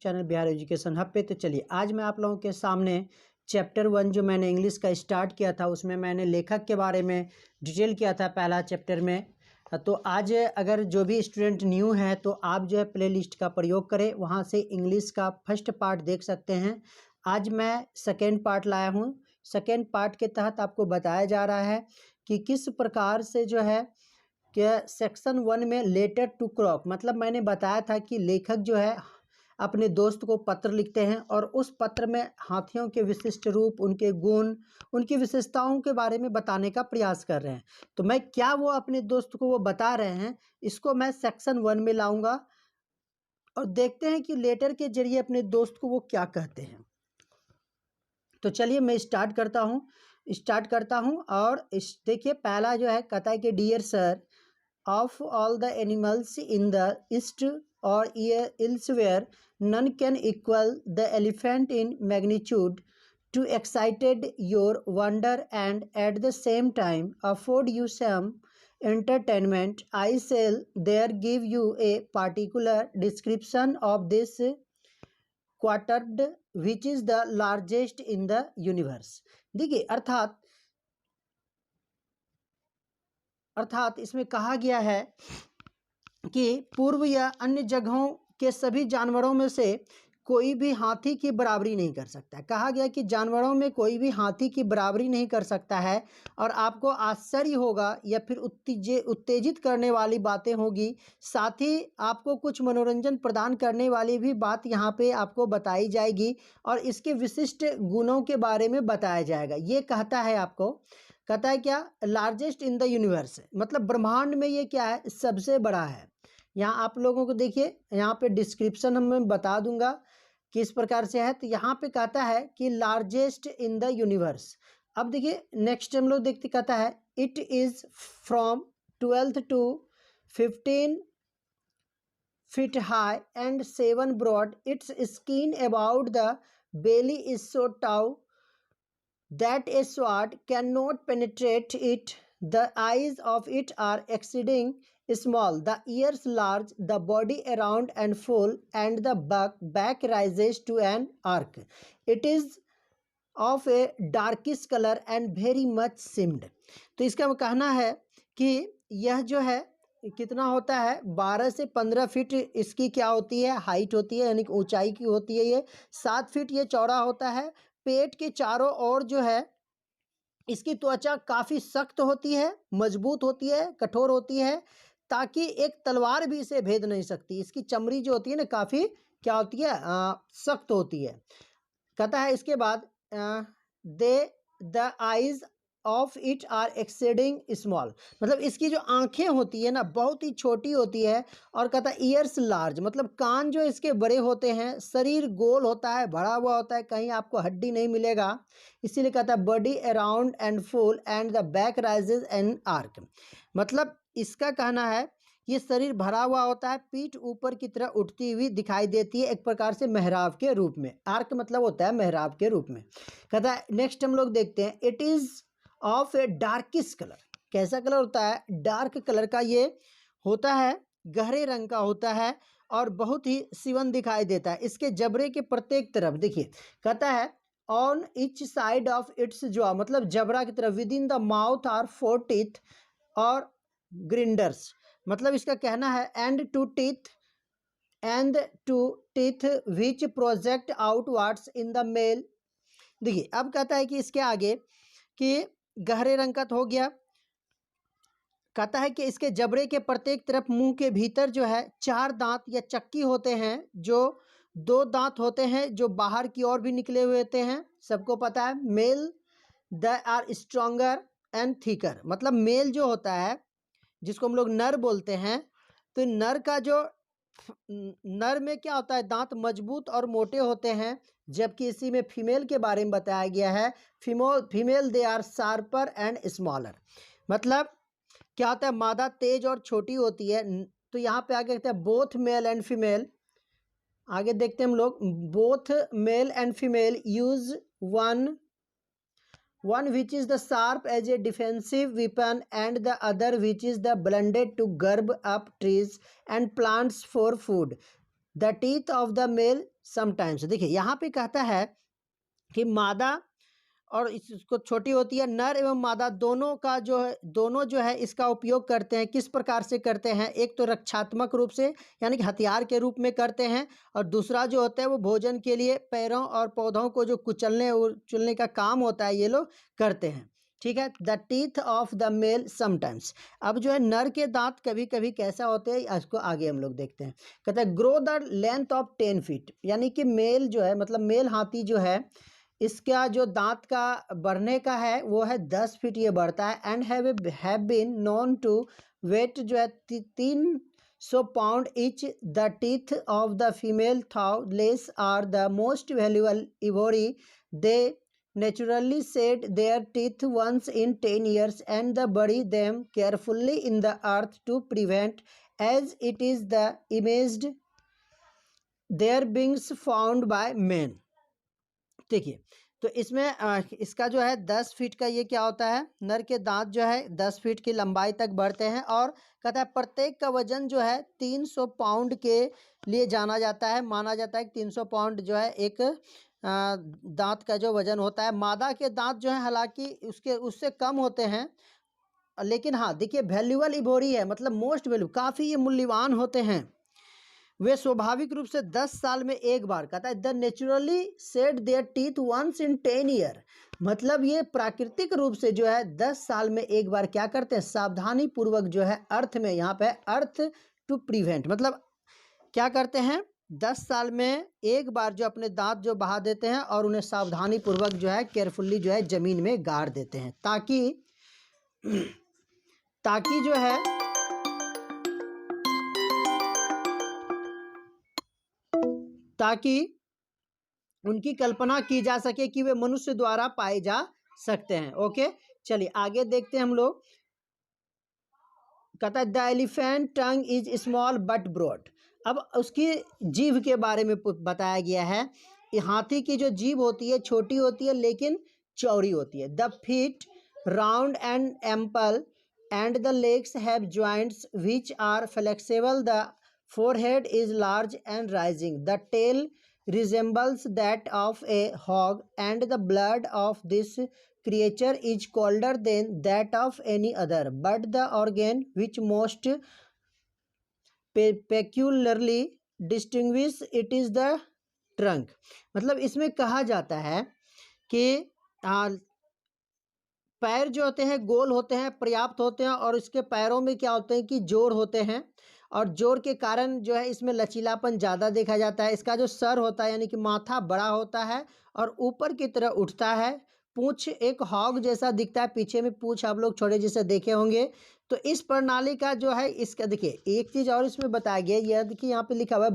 Channel Bihar education hub पे। तो चलिए आज मैं आप लोगों के सामने चैप्टर 1 जो मैंने इंग्लिश का स्टार्ट किया था उसमें मैंने लेखक के बारे में डिटेल किया था पहला चैप्टर में। तो आज अगर जो भी स्टूडेंट न्यू है तो आप जो है प्ले लिस्ट का प्रयोग करें, वहाँ से इंग्लिश का फर्स्ट पार्ट देख सकते हैं। आज मैं सेकेंड पार्ट लाया हूँ। सेकेंड पार्ट के तहत आपको बताया जा रहा है कि किस प्रकार से जो है कि सेक्शन 1 में लेटर टू क्रॉक, मतलब मैंने बताया था कि लेखक जो है अपने दोस्त को पत्र लिखते हैं और उस पत्र में हाथियों के विशिष्ट रूप, उनके गुण, उनकी विशेषताओं के बारे में बताने का प्रयास कर रहे हैं। तो मैं क्या वो अपने दोस्त को वो बता रहे हैं, इसको मैं सेक्शन 1 में लाऊंगा और देखते हैं कि लेटर के जरिए अपने दोस्त को वो क्या कहते हैं। तो चलिए मैं स्टार्ट करता हूँ और देखिए पहला जो है कहता है कि dear sir, of all the animals in the east or elsewhere, none can equal the elephant in magnitude. To excited your wonder and at the same time afford you some entertainment, I shall there give you a particular description of this quadruped which is the largest in the universe. देखिए अर्थात इसमें कहा गया है कि पूर्व या अन्य जगहों के सभी जानवरों में से कोई भी हाथी की बराबरी नहीं कर सकता। कहा गया कि जानवरों में कोई भी हाथी की बराबरी नहीं कर सकता है और आपको आश्चर्य होगा या फिर उत्तेजित करने वाली बातें होगी, साथ ही आपको कुछ मनोरंजन प्रदान करने वाली भी बात यहाँ पे आपको बताई जाएगी और इसके विशिष्ट गुणों के बारे में बताया जाएगा। ये कहता है आपको, कहता है क्या, लार्जेस्ट इन द यूनिवर्स, मतलब ब्रह्मांड में ये क्या है, सबसे बड़ा है। यहाँ आप लोगों को देखिए यहाँ पे डिस्क्रिप्शन मैं बता दूंगा किस प्रकार से है। तो यहाँ पे कहता है कि लार्जेस्ट इन द यूनिवर्स। अब देखिए नेक्स्ट हम लोग देखते, कहता है it is from 12 to 15 feet high and 7 broad. Its skin about the belly is so tough that a sword cannot penetrate it. The eyes of it are exceeding small, the ears large, the body around and full, and the back rises to an arc. It is of a darkish color and very much simmed. तो इसका कहना है कि यह जो है कितना होता है, 12 से 15 फीट इसकी क्या होती है, हाइट होती है, यानी कि ऊंचाई की होती है। ये 7 फीट ये चौड़ा होता है। पेट के चारों ओर जो है इसकी त्वचा काफ़ी सख्त होती है, मजबूत होती है, कठोर होती है, ताकि एक तलवार भी इसे भेद नहीं सकती। इसकी चमड़ी जो होती है ना काफ़ी क्या होती है, सख्त होती है। कहता है इसके बाद the eyes of it are exceeding small, मतलब इसकी जो आंखें होती है ना बहुत ही छोटी होती है। और कहता है ईयर्स लार्ज, मतलब कान जो इसके बड़े होते हैं, शरीर गोल होता है, भरा हुआ होता है, कहीं आपको हड्डी नहीं मिलेगा, इसीलिए कहता है body around and full and the back rises and arc, मतलब इसका कहना है ये शरीर भरा हुआ होता है, पीठ ऊपर की तरह उठती हुई दिखाई देती है एक प्रकार से मेहराब के रूप में। आर्क मतलब होता है मेहराब के रूप में। कहता है नेक्स्ट हम लोग देखते हैं it is of A darkish colour. कैसा कलर होता है, डार्क कलर का ये होता है, गहरे रंग का होता है और बहुत ही सिवन दिखाई देता है। इसके जबड़े के प्रत्येक तरफ देखिए, कहता है on each side of its jaw, मतलब जबड़ा की तरफ, within the mouth are 4 teeth और ग्रिंडर्स, मतलब इसका कहना है and two teeth which project outwards in the male. देखिए अब कहता है कि इसके आगे कि गहरे रंग का तो हो गया, कहता है कि इसके जबड़े के प्रत्येक तरफ मुंह के भीतर जो है 4 दांत या चक्की होते हैं, जो 2 दांत होते हैं जो बाहर की ओर भी निकले हुए होते हैं, सबको पता है। Male the are stronger and thicker, मतलब मेल जो होता है जिसको हम लोग नर बोलते हैं, तो नर का जो नर में क्या होता है, दांत मजबूत और मोटे होते हैं, जबकि इसी में फीमेल के बारे में बताया गया है female they are sharper and smaller, मतलब क्या होता है मादा तेज और छोटी होती है। तो यहाँ पे आगे कहते हैं बोथ मेल एंड फीमेल, आगे देखते हैं हम लोग, both male and female use one which is the sharp as a defensive weapon and the other which is the blended to garb up trees and plants for food. The teeth of the male sometimes. देखिए यहाँ पे कहता है कि मादा और इसको छोटी होती है, नर एवं मादा दोनों का जो है इसका उपयोग करते हैं। किस प्रकार से करते हैं? एक तो रक्षात्मक रूप से यानी कि हथियार के रूप में करते हैं, और दूसरा जो होता है वो भोजन के लिए पैरों और पौधों को जो कुचलने और चुनने का काम होता है ये लोग करते हैं। ठीक है, the teeth of the male sometimes. अब जो है नर के दांत कभी कभी कैसा होते हैं इसको आगे हम लोग देखते हैं। कहते हैं grow the length of 10 feet, यानी कि मेल जो है मतलब मेल हाथी जो है इसका जो दांत का बढ़ने का है वो है 10 फीट ये बढ़ता है। And have been known to weigh जो है 300 pound each. The teeth of the female though less are the most valuable ivory. They naturally shed their teeth once in 10 years and the bury them carefully in the earth to prevent, as it is the imaged, their beings found by men। देखिए तो इसमें इसका जो है 10 feet का ये क्या होता है, नर के दांत जो है 10 फीट की लंबाई तक बढ़ते हैं, और कहता है प्रत्येक का वजन जो है 300 पाउंड के लिए जाना जाता है, माना जाता है कि 300 पाउंड जो है एक दांत का जो वजन होता है। मादा के दांत जो है हालांकि उससे कम होते हैं, लेकिन हाँ देखिए वैल्यूबल इवोरी है मतलब मोस्ट वैल्यू, काफ़ी ये मूल्यवान होते हैं। वे स्वाभाविक रूप से 10 साल में एक बार, कहता है the naturally shed their teeth once in 10 year, मतलब ये प्राकृतिक रूप से जो है 10 साल में एक बार क्या करते हैं, सावधानी पूर्वक जो है अर्थ में, यहाँ पे अर्थ टू प्रिवेंट मतलब क्या करते हैं 10 साल में एक बार जो अपने दांत जो बहा देते हैं और उन्हें सावधानी पूर्वक जो है केयरफुल्ली जो है जमीन में गाड़ देते हैं, ताकि जो है ताकि उनकी कल्पना की जा सके कि वे मनुष्य द्वारा पाए जा सकते हैं। ओके चलिए आगे देखते हैं हम लोग। कहता है the elephant tongue is small but broad. अब उसकी जीभ के बारे में बताया गया है। हाथी की जो जीभ होती है छोटी होती है लेकिन चौड़ी होती है। The feet round and ample and the legs have joints which are flexible. The forehead is large and rising. The tail resembles that of a hog, and the blood of this creature is colder than that of any other. But the organ which most peculiarly distinguish it is the trunk। मतलब इसमें कहा जाता है कि पैर जो होते हैं गोल होते हैं, पर्याप्त होते हैं, और इसके पैरों में क्या होते हैं कि जोड़ होते हैं, और जोड़ के कारण जो है इसमें लचीलापन ज़्यादा देखा जाता है। इसका जो सर होता है यानी कि माथा बड़ा होता है और ऊपर की तरह उठता है। पूँछ एक हॉग जैसा दिखता है, पीछे में पूँछ आप लोग छोटे जैसे देखे होंगे। तो इस प्रणाली का जो है इसका देखिए एक चीज़ और इसमें बताया गया, यह देखिए यहाँ पे लिखा हुआ है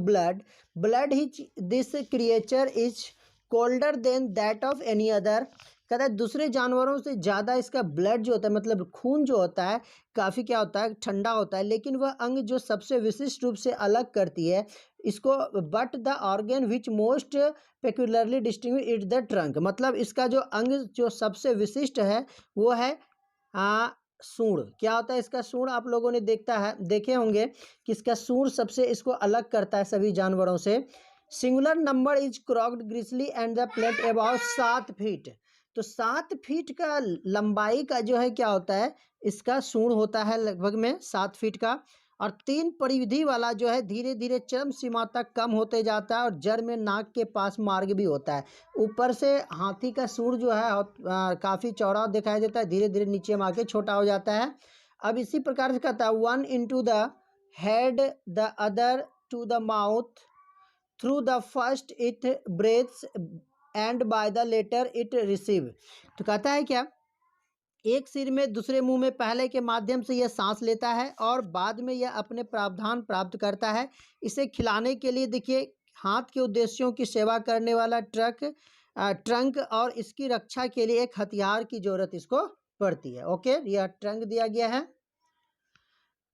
ब्लड ही this creature is colder than that of any other. कहता है दूसरे जानवरों से ज़्यादा इसका ब्लड जो होता है मतलब खून जो होता है काफ़ी क्या होता है ठंडा होता है, लेकिन वह अंग जो सबसे विशिष्ट रूप से अलग करती है इसको, but the organ which most peculiarly distinguish it the trunk. मतलब इसका जो अंग जो सबसे विशिष्ट है वो है सूंड। क्या होता है इसका सूंड, आप लोगों ने देखे होंगे कि इसका सूंड सबसे इसको अलग करता है सभी जानवरों से। Singular number is crooked grizzly and the plate about 7 feet. तो 7 फीट का लंबाई का जो है क्या होता है इसका सूंड होता है लगभग में 7 फीट का, और 3 परिविधि वाला जो है धीरे धीरे चरम सीमा तक कम होते जाता है, और जड़ में नाक के पास मार्ग भी होता है। ऊपर से हाथी का सूंड जो है काफ़ी चौड़ा दिखाई देता है, धीरे धीरे नीचे में आके छोटा हो जाता है। अब इसी प्रकार से कहता है 1 into the head, the other to the mouth, through the first it breathes and by the later it receive। तो कहता है क्या, एक सिर में दूसरे मुंह में पहले के माध्यम से यह सांस लेता है और बाद में यह अपने प्रावधान प्राप्त करता है। इसे खिलाने के लिए देखिए हाथ के उद्देश्यों की सेवा करने वाला ट्रंक और इसकी रक्षा के लिए एक हथियार की जरूरत इसको पड़ती है। ओके यह ट्रंक दिया गया है।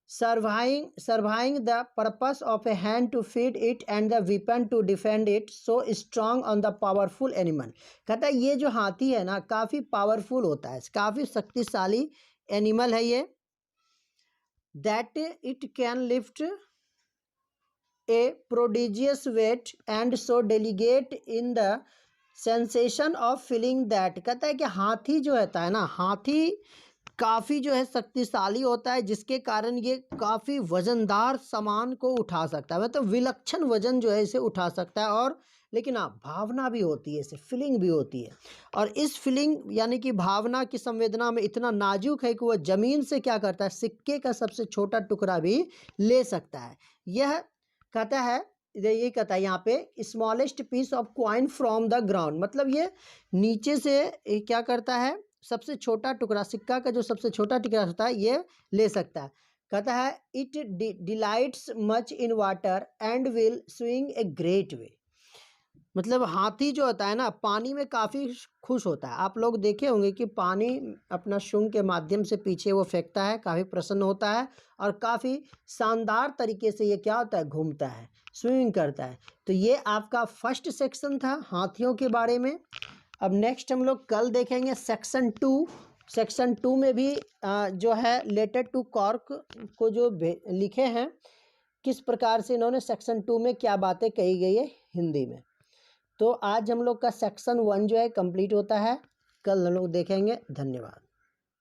Surviving the purpose of a hand to feed it and the weapon to defend it, so strong on the powerful animal। कहता है ये जो हाथी है ना काफ़ी पावरफुल होता है, काफ़ी शक्तिशाली एनिमल है ये। That it can lift a prodigious weight and so delicate in the sensation of feeling that. कहता है कि हाथी जो होता है ना, हाथी काफ़ी जो है शक्तिशाली होता है, जिसके कारण ये काफ़ी वजनदार सामान को उठा सकता है, मतलब विलक्षण वजन जो है इसे उठा सकता है। और लेकिन हाँ, भावना भी होती है, इसे फीलिंग भी होती है। और इस फीलिंग यानी कि भावना की संवेदना में इतना नाजुक है कि वह ज़मीन से क्या करता है, सिक्के का सबसे छोटा टुकड़ा भी ले सकता है। यह कहता है, ये कहता है यहाँ पे smallest piece of coin from the ground, मतलब ये नीचे से क्या करता है, सबसे छोटा टुकड़ा, सिक्का का जो सबसे छोटा टुकड़ा होता है ये ले सकता है। कहता है it delights much in water and will swing a great way. मतलब हाथी जो होता है ना, पानी में काफ़ी खुश होता है। आप लोग देखे होंगे कि पानी अपना शुंग के माध्यम से पीछे वो फेंकता है, काफ़ी प्रसन्न होता है और काफ़ी शानदार तरीके से ये क्या होता है, घूमता है, स्विमिंग करता है। तो ये आपका फर्स्ट सेक्शन था हाथियों के बारे में। अब नेक्स्ट हम लोग कल देखेंगे सेक्शन 2। सेक्शन 2 में भी जो है लेटर टू कॉर्क को जो लिखे हैं, किस प्रकार से इन्होंने सेक्शन 2 में क्या बातें कही गई है हिंदी में। तो आज हम लोग का सेक्शन 1 जो है कंप्लीट होता है, कल हम लोग देखेंगे। धन्यवाद।